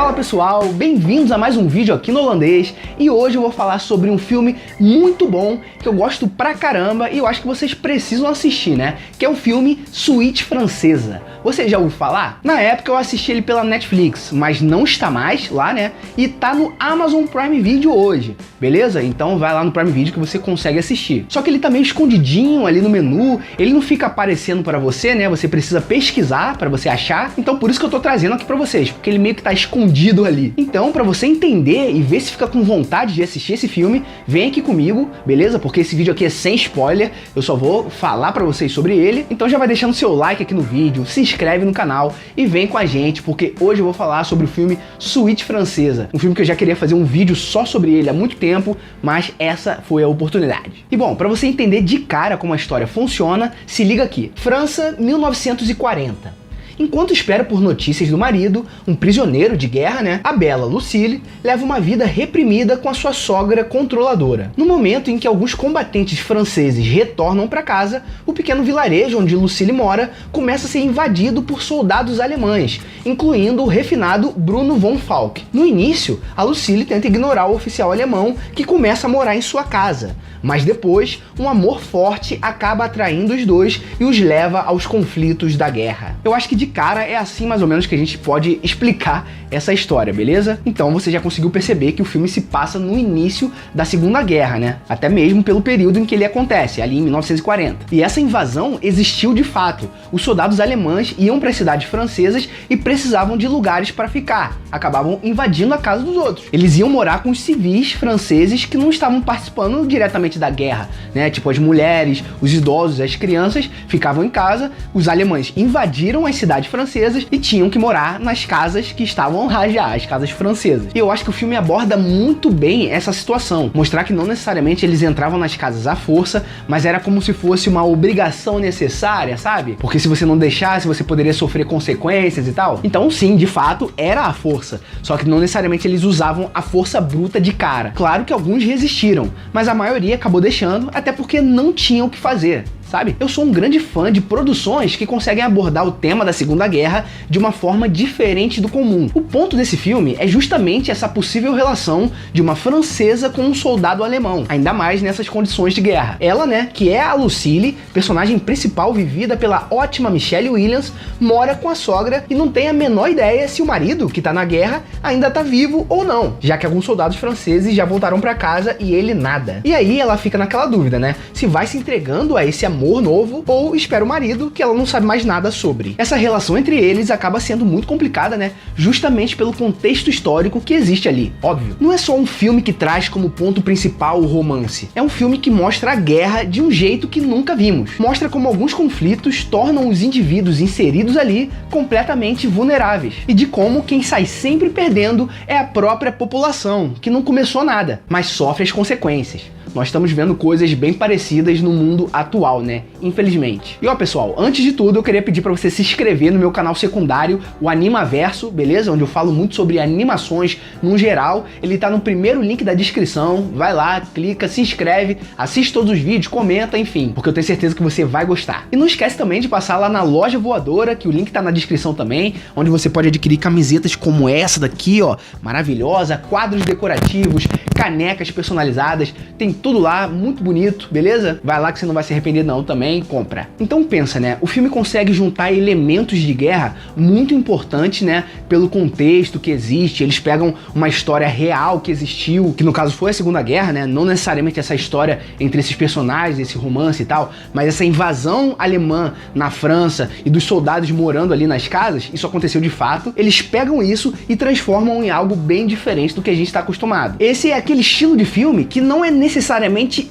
Fala pessoal, bem-vindos a mais um vídeo aqui no Holandês. E hoje eu vou falar sobre um filme muito bom, que eu gosto pra caramba e eu acho que vocês precisam assistir, né? Que é o filme Suíte Francesa. Você já ouviu falar? Na época eu assisti ele pela Netflix, mas não está mais lá, né? E tá no Amazon Prime Video hoje, beleza? Então vai lá no Prime Video que você consegue assistir. Só que ele tá meio escondidinho ali no menu, ele não fica aparecendo pra você, né? Você precisa pesquisar pra você achar. Então por isso que eu tô trazendo aqui pra vocês, porque ele meio que tá escondido ali. Então, pra você entender e ver se fica com vontade de assistir esse filme, vem aqui comigo, beleza? Porque esse vídeo aqui é sem spoiler, eu só vou falar pra vocês sobre ele. Então já vai deixando seu like aqui no vídeo, se inscreve no canal e vem com a gente, porque hoje eu vou falar sobre o filme Suíte Francesa. Um filme que eu já queria fazer um vídeo só sobre ele há muito tempo, mas essa foi a oportunidade. E bom, pra você entender de cara como a história funciona, se liga aqui. França, 1940. Enquanto espera por notícias do marido, um prisioneiro de guerra, né, a bela Lucille leva uma vida reprimida com a sua sogra controladora. No momento em que alguns combatentes franceses retornam para casa, o pequeno vilarejo onde Lucille mora começa a ser invadido por soldados alemães, incluindo o refinado Bruno von Falck. No início, a Lucille tenta ignorar o oficial alemão que começa a morar em sua casa, mas depois, um amor forte acaba atraindo os dois e os leva aos conflitos da guerra. Eu acho que de cara é assim mais ou menos que a gente pode explicar essa história, beleza? Então você já conseguiu perceber que o filme se passa no início da Segunda Guerra, né? Até mesmo pelo período em que ele acontece, ali em 1940. E essa invasão existiu de fato. Os soldados alemães iam para as cidades francesas e precisavam de lugares para ficar. Acabavam invadindo a casa dos outros. Eles iam morar com os civis franceses que não estavam participando diretamente da guerra, né? Tipo, as mulheres, os idosos, as crianças ficavam em casa, os alemães invadiram as cidades francesas e tinham que morar nas casas que estavam lá já, as casas francesas. E eu acho que o filme aborda muito bem essa situação, mostrar que não necessariamente eles entravam nas casas à força, mas era como se fosse uma obrigação necessária, sabe? Porque se você não deixasse, você poderia sofrer consequências e tal. Então sim, de fato, era a força, só que não necessariamente eles usavam a força bruta de cara. Claro que alguns resistiram, mas a maioria acabou deixando, até porque não tinham o que fazer. Sabe? Eu sou um grande fã de produções que conseguem abordar o tema da Segunda Guerra de uma forma diferente do comum. O ponto desse filme é justamente essa possível relação de uma francesa com um soldado alemão, ainda mais nessas condições de guerra. Ela, né, que é a Lucille, personagem principal vivida pela ótima Michelle Williams, mora com a sogra e não tem a menor ideia se o marido, que tá na guerra, ainda tá vivo ou não, já que alguns soldados franceses já voltaram pra casa e ele nada. E aí ela fica naquela dúvida, né, se vai se entregando a esse amor novo ou espera o marido que ela não sabe mais nada sobre. Essa relação entre eles acaba sendo muito complicada, né? Justamente pelo contexto histórico que existe ali, óbvio. Não é só um filme que traz como ponto principal o romance. É um filme que mostra a guerra de um jeito que nunca vimos. Mostra como alguns conflitos tornam os indivíduos inseridos ali completamente vulneráveis. E de como quem sai sempre perdendo é a própria população, que não começou nada, mas sofre as consequências. Nós estamos vendo coisas bem parecidas no mundo atual, né? Infelizmente. E ó, pessoal, antes de tudo, eu queria pedir para você se inscrever no meu canal secundário, o Animaverso, beleza? Onde eu falo muito sobre animações no geral. Ele tá no primeiro link da descrição. Vai lá, clica, se inscreve, assiste todos os vídeos, comenta, enfim, porque eu tenho certeza que você vai gostar. E não esquece também de passar lá na Loja Voadora, que o link tá na descrição também, onde você pode adquirir camisetas como essa daqui, ó, maravilhosa, quadros decorativos, canecas personalizadas, tem tudo lá, muito bonito, beleza? Vai lá que você não vai se arrepender não, também compra. Então pensa, né? O filme consegue juntar elementos de guerra muito importantes, né? Pelo contexto que existe, eles pegam uma história real que existiu, que no caso foi a Segunda Guerra, né? Não necessariamente essa história entre esses personagens, esse romance e tal, mas essa invasão alemã na França e dos soldados morando ali nas casas, isso aconteceu de fato. Eles pegam isso e transformam em algo bem diferente do que a gente está acostumado. Esse é aquele estilo de filme que não é necessariamente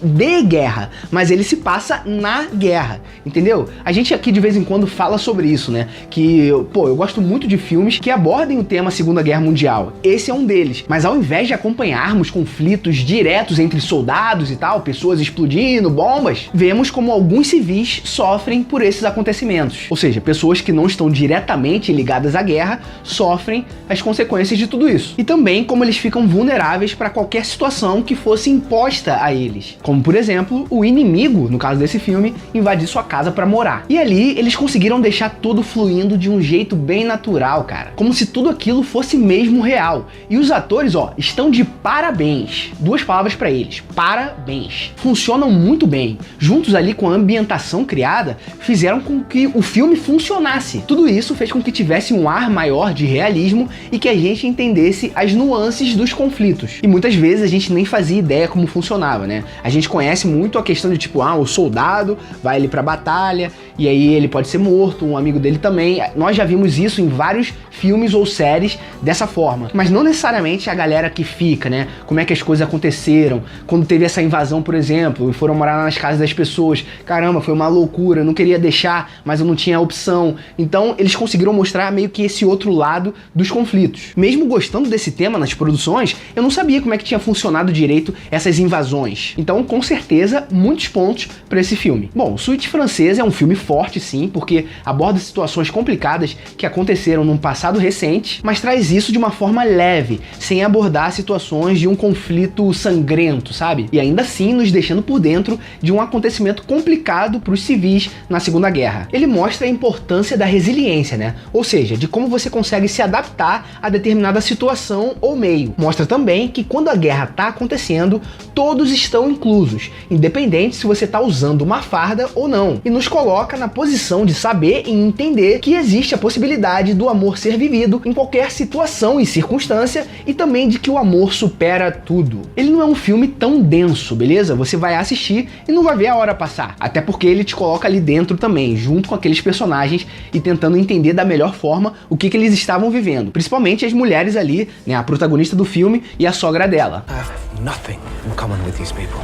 de guerra, mas ele se passa na guerra, entendeu? A gente aqui de vez em quando fala sobre isso, né? Que, pô, eu gosto muito de filmes que abordem o tema Segunda Guerra Mundial. Esse é um deles. Mas ao invés de acompanharmos conflitos diretos entre soldados e tal, pessoas explodindo, bombas, vemos como alguns civis sofrem por esses acontecimentos. Ou seja, pessoas que não estão diretamente ligadas à guerra sofrem as consequências de tudo isso. E também como eles ficam vulneráveis para qualquer situação que fosse imposta a eles. Como, por exemplo, o inimigo, no caso desse filme, invadir sua casa pra morar. E ali, eles conseguiram deixar tudo fluindo de um jeito bem natural, cara. Como se tudo aquilo fosse mesmo real. E os atores, ó, estão de parabéns. Duas palavras pra eles. Parabéns. Funcionam muito bem. Juntos ali com a ambientação criada, fizeram com que o filme funcionasse. Tudo isso fez com que tivesse um ar maior de realismo e que a gente entendesse as nuances dos conflitos. E muitas vezes a gente nem fazia ideia como funcionava, né? A gente conhece muito a questão de tipo, o soldado vai ali pra batalha e aí ele pode ser morto, um amigo dele também. Nós já vimos isso em vários filmes ou séries dessa forma. Mas não necessariamente a galera que fica, né? Como é que as coisas aconteceram, quando teve essa invasão, por exemplo, e foram morar nas casas das pessoas. Caramba, foi uma loucura, eu não queria deixar, mas eu não tinha opção. Então eles conseguiram mostrar meio que esse outro lado dos conflitos. Mesmo gostando desse tema nas produções, eu não sabia como é que tinha funcionado direito essas invasões. Então, com certeza, muitos pontos para esse filme. Bom, Suíte Francesa é um filme forte, sim, porque aborda situações complicadas que aconteceram num passado recente, mas traz isso de uma forma leve, sem abordar situações de um conflito sangrento, sabe? E ainda assim nos deixando por dentro de um acontecimento complicado para os civis na Segunda Guerra. Ele mostra a importância da resiliência, né? Ou seja, de como você consegue se adaptar a determinada situação ou meio. Mostra também que quando a guerra está acontecendo, todos estão inclusos, independente se você está usando uma farda ou não. E nos coloca na posição de saber e entender que existe a possibilidade do amor ser vivido em qualquer situação e circunstância e também de que o amor supera tudo. Ele não é um filme tão denso, beleza? Você vai assistir e não vai ver a hora passar. Até porque ele te coloca ali dentro também, junto com aqueles personagens e tentando entender da melhor forma o que eles estavam vivendo. Principalmente as mulheres ali, né? A protagonista do filme e a sogra dela. I have nothing in common with these people.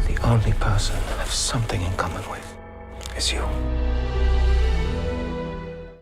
The only person I have something in common with is you.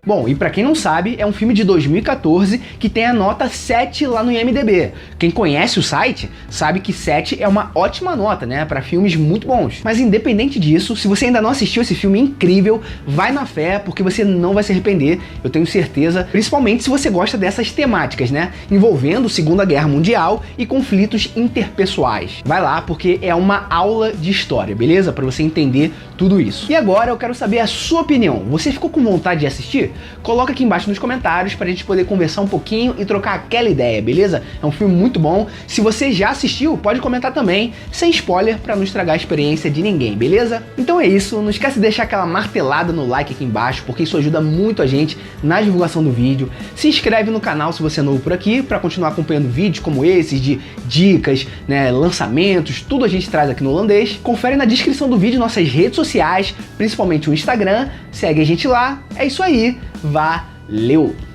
Bom, e pra quem não sabe, é um filme de 2014 que tem a nota 7 lá no IMDb. Quem conhece o site sabe que 7 é uma ótima nota, né, pra filmes muito bons. Mas independente disso, se você ainda não assistiu esse filme incrível, vai na fé, porque você não vai se arrepender, eu tenho certeza, principalmente se você gosta dessas temáticas, né, envolvendo Segunda Guerra Mundial e conflitos interpessoais. Vai lá, porque é uma aula de história, beleza? Pra você entender tudo isso. E agora eu quero saber a sua opinião. Você ficou com vontade de assistir? Coloca aqui embaixo nos comentários pra gente poder conversar um pouquinho e trocar aquela ideia, beleza? É um filme muito bom. Se você já assistiu, pode comentar também, sem spoiler, pra não estragar a experiência de ninguém, beleza? Então é isso, não esquece de deixar aquela martelada no like aqui embaixo, porque isso ajuda muito a gente na divulgação do vídeo. Se inscreve no canal se você é novo por aqui, pra continuar acompanhando vídeos como esses, de dicas, né, lançamentos, tudo a gente traz aqui no Holandês. Confere na descrição do vídeo nossas redes sociais, principalmente o Instagram, segue a gente lá. É isso aí. Valeu!